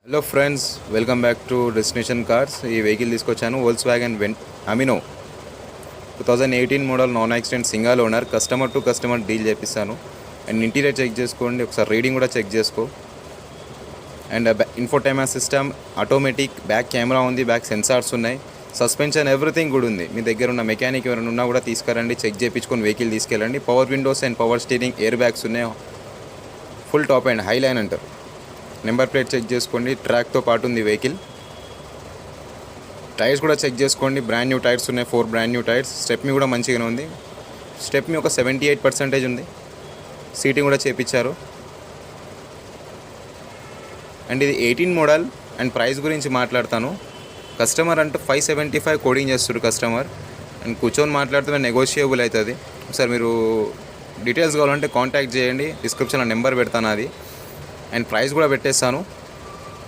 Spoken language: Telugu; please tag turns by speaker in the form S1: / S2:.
S1: Hello friends, welcome back to destination cars. ఈ వెహికల్ తీసుకొచ్చాను Volkswagen Ameo 2018 model non accident single owner. Customer to customer deal చేపిస్తాను. అండ్ ఇంటీరియర్ చెక్ చేసుకోండి, ఒకసారి రీడింగ్ కూడా చెక్ చేసుకో. And infotainment system, automatic, back camera ఉంది, బ్యాక్ సెన్సార్స్ ఉన్నాయి, సస్పెన్షన్ ఎవ్రీథింగ్ కూడా ఉంది. మీ దగ్గర ఉన్న మెకానిక్ ఎవరైనా ఉన్నా కూడా తీసుకురండి, చెక్ చేయించుకొని వెహికల్ తీసుకెళ్ళండి. Power windows and power steering, air bags ఉన్నాయి, full top and high line అంటారు. నెంబర్ ప్లేట్ చెక్ చేసుకోండి, ట్రాక్తో పాటు ఉంది వెహికల్. టైర్స్ కూడా చెక్ చేసుకోండి, బ్రాండ్ న్యూ టైర్స్ ఉన్నాయి, 4 బ్రాండ్ న్యూ టైర్స్. స్టెప్ని కూడా మంచిగానే ఉంది, స్టెప్ని ఒక 78% ఉంది. సీటింగ్ కూడా చేపించారు. అండ్ ఇది 18 మోడల్. అండ్ ప్రైస్ గురించి మాట్లాడతాను. కస్టమర్ అంటే 575 కోడింగ్ చేస్తారు కస్టమర్. అండ్ కూర్చొని మాట్లాడితే నెగోషియబుల్ అవుతుంది. ఒకసారి మీరు డీటెయిల్స్ కావాలంటే కాంటాక్ట్ చేయండి, డిస్క్రిప్షన్లో నెంబర్ పెడతాను అది. అండ్ ప్రైస్ కూడా పెట్టేస్తాను.